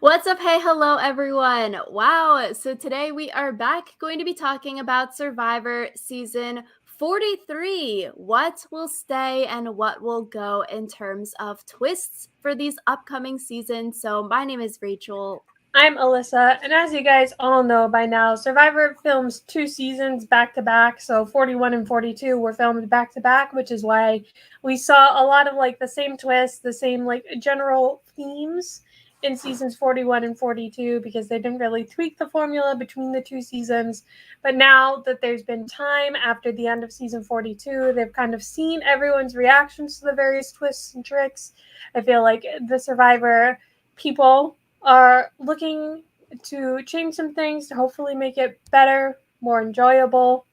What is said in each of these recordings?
What's up? Hey, hello, everyone. Wow. So today we are back going to be talking about Survivor season 43. What will stay and what will go in terms of twists for these upcoming seasons. So my name is Rachel. I'm Alyssa, and as you guys all know by now, Survivor films 2 seasons back to back. So 41 and 42 were filmed back to back, which is why we saw a lot of like the same twists, the same like general themes in seasons 41 and 42 because they didn't really tweak the formula between the 2 seasons. But now that there's been time after the end of season 42, they've kind of seen everyone's reactions to the various twists and tricks. I feel like the Survivor people are looking to change some things to hopefully make it better, more enjoyable,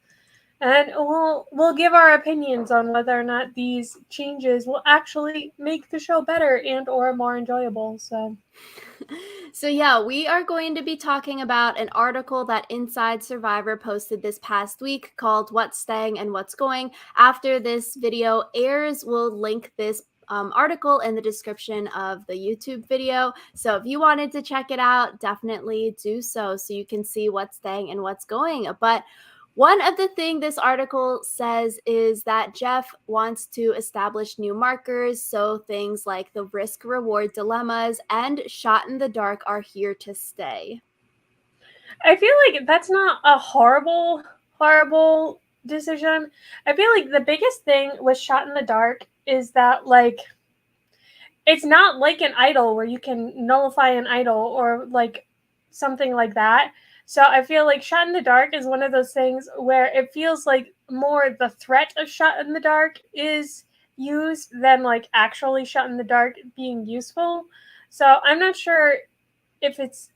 and we'll give our opinions on whether or not these changes will actually make the show better and or more enjoyable. So yeah, we are going to be talking about an article that Inside Survivor posted this past week called What's Staying and What's Going. After this video airs, we'll link this article in the description of the YouTube video. So if you wanted to check it out, definitely do so you can see what's staying and what's going. But one of the things this article says is that Jeff wants to establish new markers, so things like the risk-reward dilemmas and shot in the dark are here to stay. I feel like that's not a horrible decision. I feel like the biggest thing with Shot in the Dark is that like it's not like an idol where you can nullify an idol or like something like that. So I feel like Shot in the Dark is one of those things where it feels like more the threat of Shot in the Dark is used than like actually Shot in the Dark being useful. So I'm not sure if it's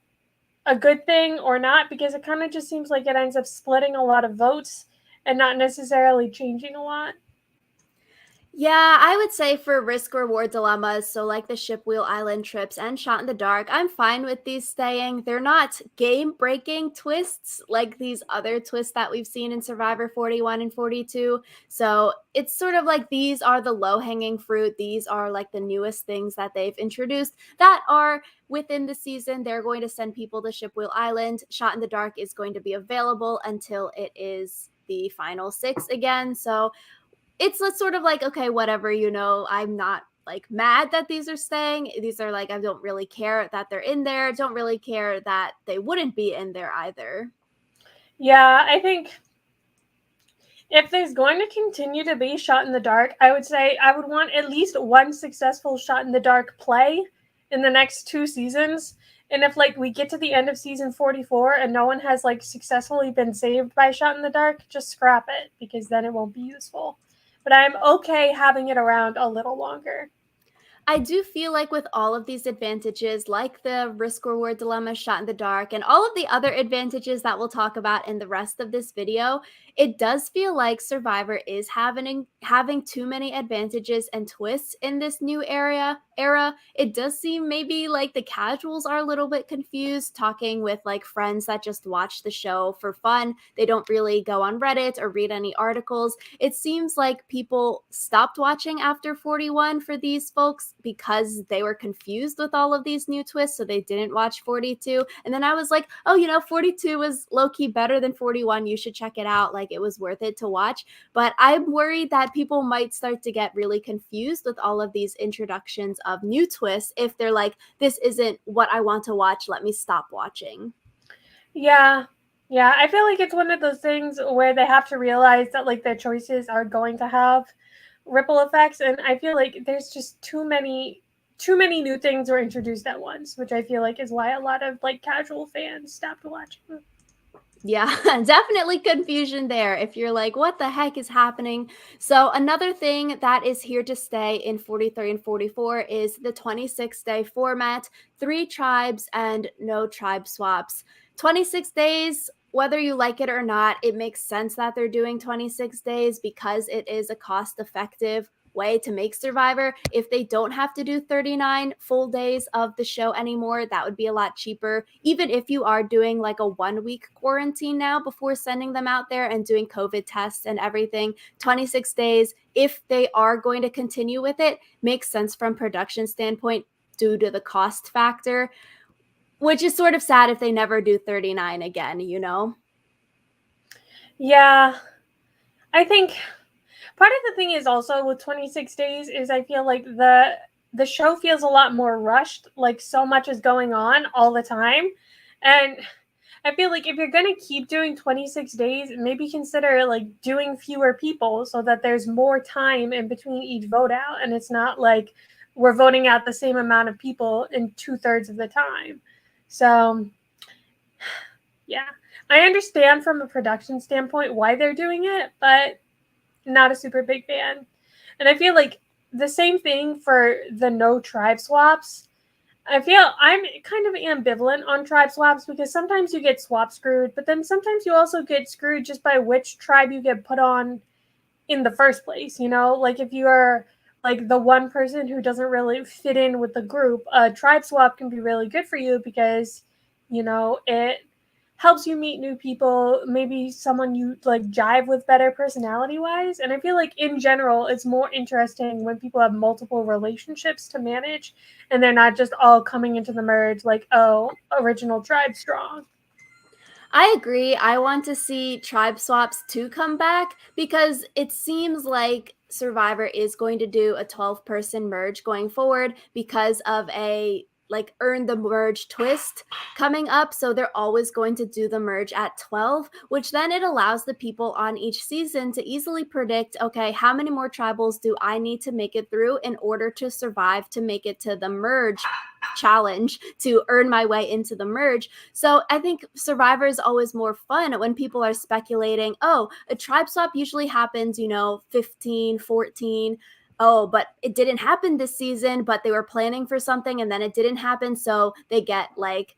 a good thing or not because it kind of just seems like it ends up splitting a lot of votes and not necessarily changing a lot. Yeah, I would say for risk reward dilemmas, so like the Ship Wheel Island trips and Shot in the Dark, I'm fine with these staying. They're not game breaking twists like these other twists that we've seen in Survivor 41 and 42. So it's sort of like these are the low hanging fruit. These are like the newest things that they've introduced that are within the season. They're going to send people to Ship Wheel Island. Shot in the Dark is going to be available until it is the final six again. So it's sort of like, okay, whatever, I'm not like mad that these are staying. These are like, I don't really care that they're in there. Don't really care that they wouldn't be in there either. Yeah, I think if there's going to continue to be Shot in the Dark, I would say I would want at least one successful Shot in the Dark play in the next 2 seasons. And if like we get to the end of season 44 and no one has like successfully been saved by Shot in the Dark, just scrap it because then it won't be useful. But I'm okay having it around a little longer. I do feel like with all of these advantages, like the risk reward dilemma, Shot in the Dark, and all of the other advantages that we'll talk about in the rest of this video, it does feel like Survivor is having too many advantages and twists in this new era. It does seem maybe like the casuals are a little bit confused, talking with like friends that just watch the show for fun. They don't really go on Reddit or read any articles. It seems like people stopped watching after 41 for these folks because they were confused with all of these new twists, so they didn't watch 42. And then I was like, oh, 42 was low-key better than 41. You should check it out. Like, it was worth it to watch. But I'm worried that people might start to get really confused with all of these introductions of new twists if they're like, this isn't what I want to watch. Let me stop watching. Yeah. Yeah, I feel like it's one of those things where they have to realize that like their choices are going to have ripple effects, and I feel like there's just too many new things were introduced at once, which I feel like is why a lot of like casual fans stopped watching. Yeah, definitely confusion there if you're like, what the heck is happening? So, another thing that is here to stay in 43 and 44 is the 26-day format, 3 tribes and no tribe swaps. 26 days, whether you like it or not, it makes sense that they're doing 26 days because it is a cost effective way to make Survivor. If they don't have to do 39 full days of the show anymore, that would be a lot cheaper. Even if you are doing like a 1 week quarantine now before sending them out there and doing COVID tests and everything, 26 days, if they are going to continue with it, makes sense from production standpoint due to the cost factor. Which is sort of sad if they never do 39 again, you know? Yeah, I think part of the thing is also with 26 days is I feel like the show feels a lot more rushed, like so much is going on all the time. And I feel like if you're going to keep doing 26 days, maybe consider like doing fewer people so that there's more time in between each vote out and it's not like we're voting out the same amount of people in 2/3 of the time. So, yeah. I understand from a production standpoint why they're doing it, but not a super big fan. And I feel like the same thing for the no tribe swaps. I feel I'm kind of ambivalent on tribe swaps because sometimes you get swap screwed, but then sometimes you also get screwed just by which tribe you get put on in the first place, you know? Like if you are like the one person who doesn't really fit in with the group, a tribe swap can be really good for you because, it helps you meet new people, maybe someone you like jive with better personality wise. And I feel like in general, it's more interesting when people have multiple relationships to manage and they're not just all coming into the merge like, oh, original tribe strong. I agree. I want to see tribe swaps to come back because it seems like Survivor is going to do a 12-person merge going forward because of a like earn the merge twist coming up. So they're always going to do the merge at 12, which then it allows the people on each season to easily predict, okay, how many more tribals do I need to make it through in order to survive to make it to the merge challenge to earn my way into the merge. So I think Survivor is always more fun when people are speculating, oh, a tribe swap usually happens, 15, 14. Oh, but it didn't happen this season, but they were planning for something and then it didn't happen. So they get like,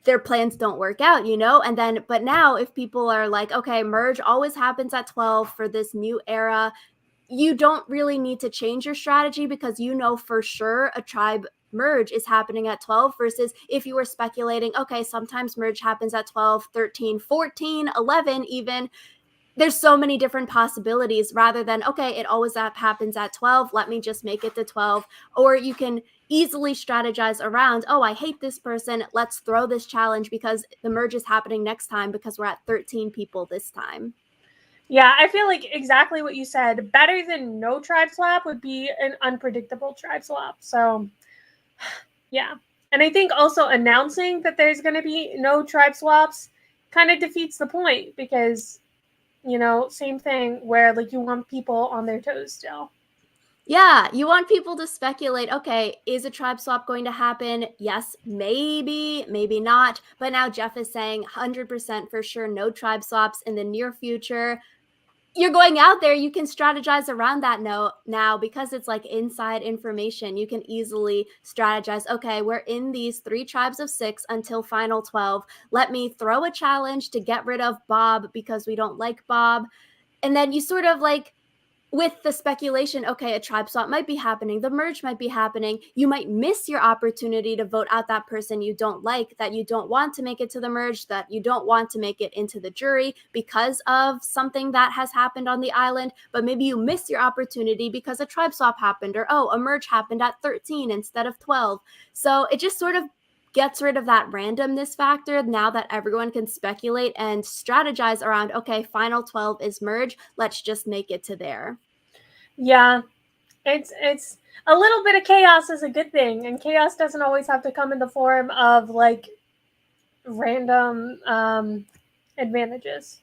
their plans don't work out, And then, but now if people are like, okay, merge always happens at 12 for this new era, you don't really need to change your strategy because for sure a tribe merge is happening at 12 versus if you were speculating, okay, sometimes merge happens at 12, 13, 14, 11 even. There's so many different possibilities rather than, okay, it always happens at 12. Let me just make it to 12. Or you can easily strategize around, oh, I hate this person. Let's throw this challenge because the merge is happening next time because we're at 13 people this time. Yeah, I feel like exactly what you said. Better than no tribe swap would be an unpredictable tribe swap. So, yeah. And I think also announcing that there's going to be no tribe swaps kind of defeats the point because, same thing where like you want people on their toes still. Yeah, you want people to speculate, okay, is a tribe swap going to happen? Yes, maybe, maybe not. But now Jeff is saying 100% for sure no tribe swaps in the near future. You're going out there, you can strategize around that now because it's like inside information. You can easily strategize, okay, we're in these 3 tribes of 6 until final 12. Let me throw a challenge to get rid of Bob because we don't like Bob. And then you sort of like with the speculation, okay, a tribe swap might be happening, the merge might be happening, you might miss your opportunity to vote out that person you don't like, that you don't want to make it to the merge, that you don't want to make it into the jury because of something that has happened on the island. But maybe you miss your opportunity because a tribe swap happened, or oh, a merge happened at 13 instead of 12. So it just sort of gets rid of that randomness factor now that everyone can speculate and strategize around, okay, final 12 is merge, let's just make it to there. Yeah, it's a little bit of chaos is a good thing, and chaos doesn't always have to come in the form of like random advantages.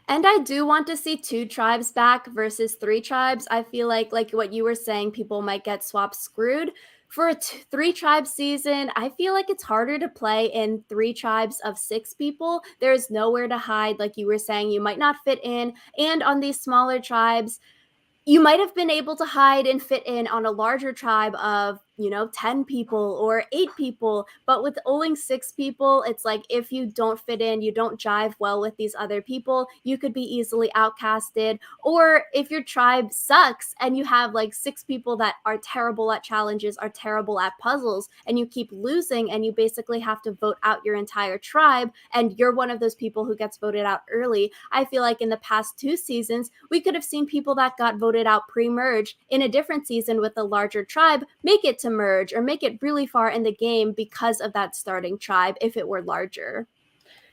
And I do want to see 2 tribes back versus 3 tribes. I feel like what you were saying, people might get swapped screwed. For a 3 tribe season, I feel like it's harder to play in 3 tribes of 6 people. There's nowhere to hide, like you were saying, you might not fit in. And on these smaller tribes, you might have been able to hide and fit in on a larger tribe of 10 people or 8 people, but with only 6 people, it's like if you don't fit in, you don't jive well with these other people, you could be easily outcasted. Or if your tribe sucks and you have like 6 people that are terrible at challenges, are terrible at puzzles, and you keep losing and you basically have to vote out your entire tribe and you're one of those people who gets voted out early. I feel like in the past 2 seasons we could have seen people that got voted out pre-merge in a different season with a larger tribe make it to to merge or make it really far in the game because of that starting tribe if it were larger.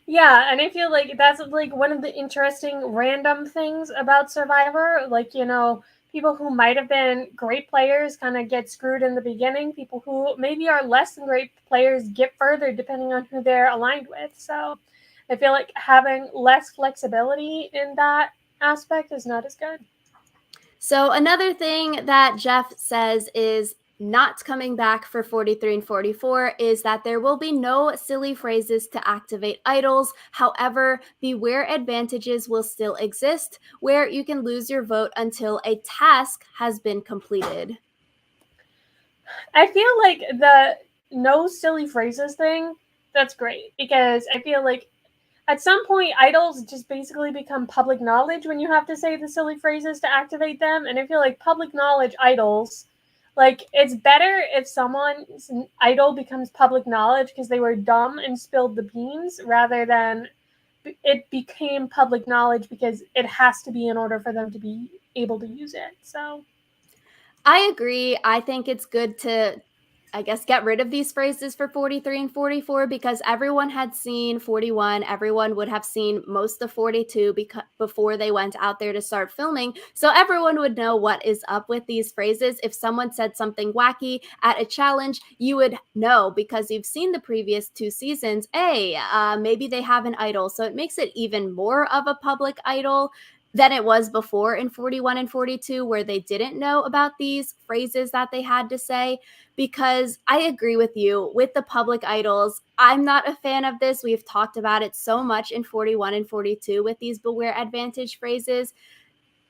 Yeah, and I feel like that's like one of the interesting random things about Survivor. Like, people who might have been great players kind of get screwed in the beginning. People who maybe are less than great players get further depending on who they're aligned with. So I feel like having less flexibility in that aspect is not as good. So another thing that Jeff says is not coming back for 43 and 44 is that there will be no silly phrases to activate idols. However, beware advantages will still exist where you can lose your vote until a task has been completed. I feel like the no silly phrases thing, that's great because I feel like at some point idols just basically become public knowledge when you have to say the silly phrases to activate them, and I feel like public knowledge idols, like, it's better if someone's idol becomes public knowledge because they were dumb and spilled the beans rather than it became public knowledge because it has to be in order for them to be able to use it. So I agree. I think it's good to, I guess, get rid of these phrases for 43 and 44 because everyone had seen 41. Everyone would have seen most of 42 before they went out there to start filming. So everyone would know what is up with these phrases. If someone said something wacky at a challenge, you would know because you've seen the previous 2 seasons. Hey, maybe they have an idol. So it makes it even more of a public idol than it was before in 41 and 42, where they didn't know about these phrases that they had to say. Because I agree with you with the public idols. I'm not a fan of this. We've talked about it so much in 41 and 42 with these beware advantage phrases.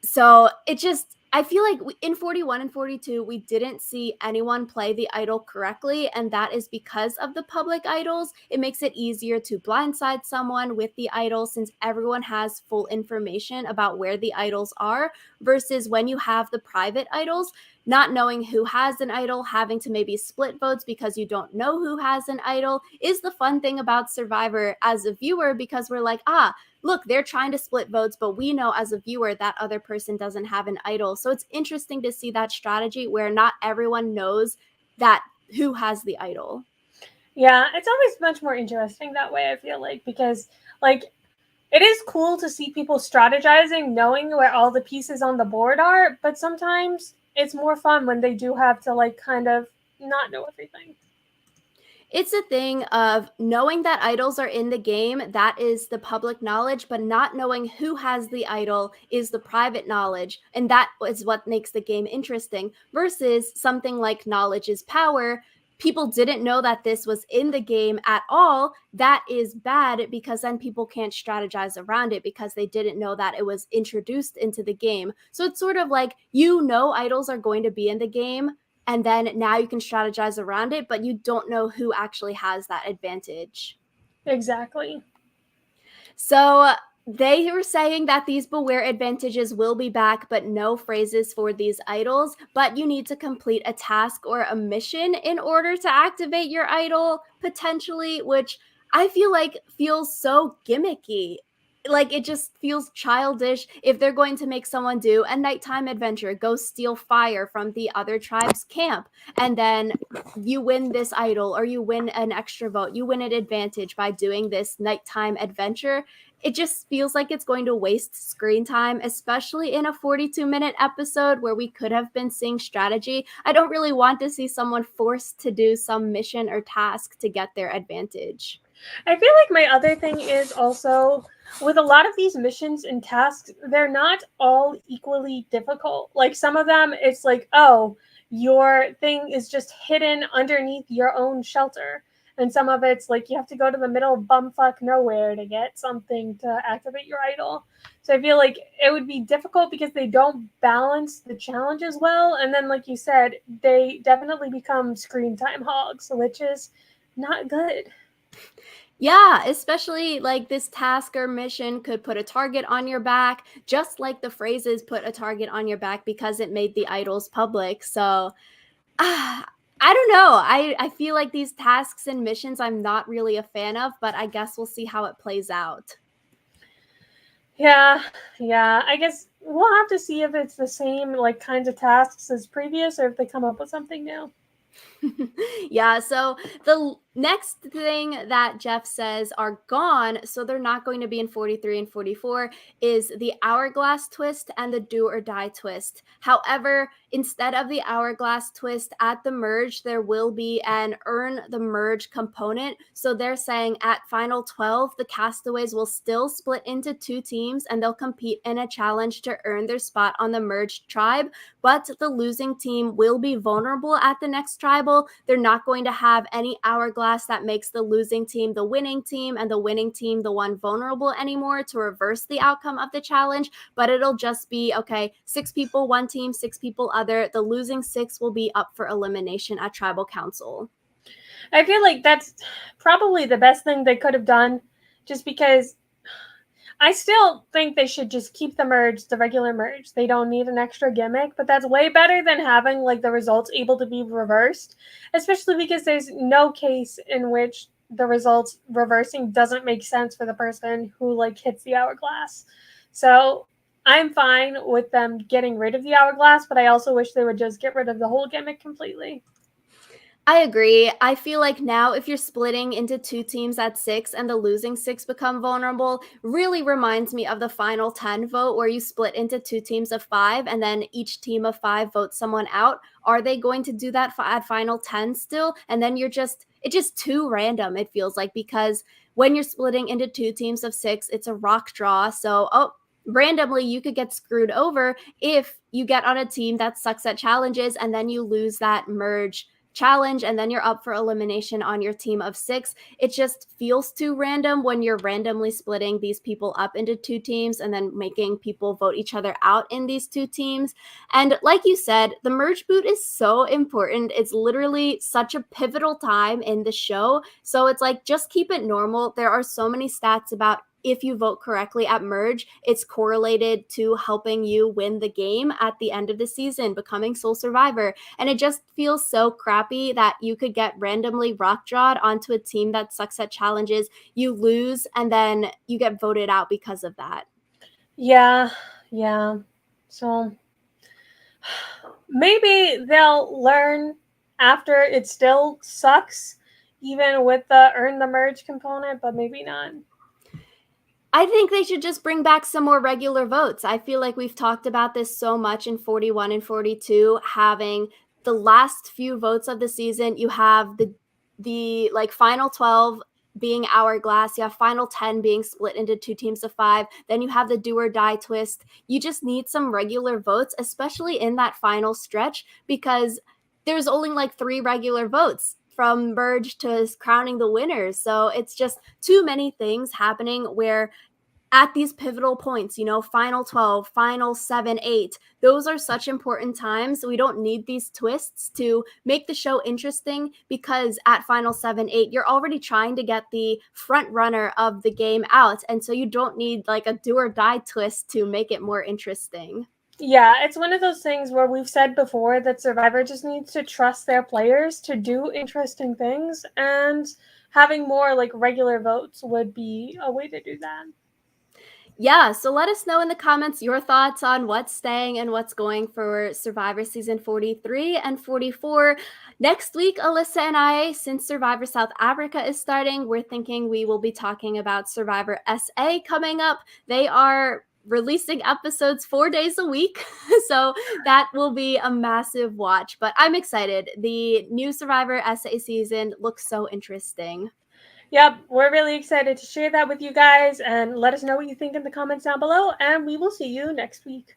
So it just, I feel like in 41 and 42, we didn't see anyone play the idol correctly. And that is because of the public idols. It makes it easier to blindside someone with the idol since everyone has full information about where the idols are, versus when you have the private idols, not knowing who has an idol, having to maybe split votes because you don't know who has an idol is the fun thing about Survivor as a viewer, because we're like, look, they're trying to split votes, but we know as a viewer that other person doesn't have an idol. So it's interesting to see that strategy where not everyone knows that who has the idol. yeah, it's always much more interesting that way, I feel like, because, like, it is cool to see people strategizing, knowing where all the pieces on the board are, but sometimes it's more fun when they do have to, like, kind of not know everything. It's a thing of knowing that idols are in the game, that is the public knowledge, but not knowing who has the idol is the private knowledge. And that is what makes the game interesting versus something like knowledge is power. People didn't know that this was in the game at all. That is bad because then people can't strategize around it because they didn't know that it was introduced into the game. So it's sort of like, idols are going to be in the game, and then now you can strategize around it, but you don't know who actually has that advantage. Exactly. So they were saying that these beware advantages will be back, but no phrases for these idols. But you need to complete a task or a mission in order to activate your idol, potentially, which I feel like feels so gimmicky. Like it just feels childish if they're going to make someone do a nighttime adventure, go steal fire from the other tribe's camp, and then you win this idol or you win an extra vote, you win an advantage by doing this nighttime adventure. It just feels like it's going to waste screen time, especially in a 42-minute episode where we could have been seeing strategy. I don't really want to see someone forced to do some mission or task to get their advantage. I feel like my other thing is also with a lot of these missions and tasks, they're not all equally difficult. Like some of them, it's like, oh, your thing is just hidden underneath your own shelter. And some of it's like you have to go to the middle of bumfuck nowhere to get something to activate your idol. So I feel like it would be difficult because they don't balance the challenges well. And then, like you said, they definitely become screen time hogs, which is not good. Yeah, especially like this task or mission could put a target on your back, just like the phrases put a target on your back because it made the idols public. So, I don't know. I feel like these tasks and missions I'm not really a fan of, but I guess we'll see how it plays out. Yeah, yeah. I guess we'll have to see if it's the same like kinds of tasks as previous or if they come up with something new. Yeah, so the next thing that Jeff says are gone, so they're not going to be in 43 and 44, is the hourglass twist and the do or die twist. However, instead of the hourglass twist at the merge, there will be an earn the merge component. So they're saying at final 12, the castaways will still split into two teams and they'll compete in a challenge to earn their spot on the merged tribe, but the losing team will be vulnerable at the next tribal. They're not going to have any hourglass that makes the losing team the winning team and the winning team the one vulnerable anymore to reverse the outcome of the challenge, but it'll just be, okay, 6 people, one team, 6 people, other. The losing 6 will be up for elimination at tribal council. I feel like that's probably the best thing they could have done, just because I still think they should just keep the merge, the regular merge. They don't need an extra gimmick, but that's way better than having like the results able to be reversed, especially because there's no case in which the results reversing doesn't make sense for the person who like hits the hourglass. So I'm fine with them getting rid of the hourglass, but I also wish they would just get rid of the whole gimmick completely. I agree. I feel like now if you're splitting into 2 teams at 6 and the losing 6 become vulnerable, really reminds me of the final 10 vote where you split into 2 teams of 5 and then each team of 5 votes someone out. Are they going to do that at final 10 still? And then it's just too random, it feels like, because when you're splitting into 2 teams of 6, it's a rock draw. So, randomly you could get screwed over if you get on a team that sucks at challenges and then you lose that merge challenge and then you're up for elimination on your team of 6. It just feels too random when you're randomly splitting these people up into 2 teams and then making people vote each other out in these 2 teams. And like you said, the merge boot is so important. It's literally such a pivotal time in the show. So it's like, just keep it normal. There are so many stats about if you vote correctly at merge, it's correlated to helping you win the game at the end of the season, becoming sole survivor. And it just feels so crappy that you could get randomly rock drawed onto a team that sucks at challenges, you lose, and then you get voted out because of that. Yeah. So maybe they'll learn after it still sucks, even with the earn the merge component, but maybe not. I think they should just bring back some more regular votes. I feel like we've talked about this so much in 41 and 42, having the last few votes of the season. You have the like final 12 being hourglass, you have final 10 being split into 2 teams of 5, then you have the do or die twist. You just need some regular votes, especially in that final stretch, because there's only like 3 regular votes from merge to crowning the winners. So it's just too many things happening where at these pivotal points, final 12, final 7, 8, those are such important times. We don't need these twists to make the show interesting, because at final 7, 8, you're already trying to get the front runner of the game out. And so you don't need like a do or die twist to make it more interesting. Yeah, it's one of those things where we've said before that Survivor just needs to trust their players to do interesting things, and having more like regular votes would be a way to do that. Yeah, so let us know in the comments your thoughts on what's staying and what's going for Survivor Season 43 and 44. Next week, Alyssa and I, since Survivor South Africa is starting, we're thinking we will be talking about Survivor SA coming up. They are releasing episodes 4 days a week, so that will be a massive watch. But I'm excited. The new Survivor SA season looks so interesting. Yep, we're really excited to share that with you guys, and let us know what you think in the comments down below, and we will see you next week.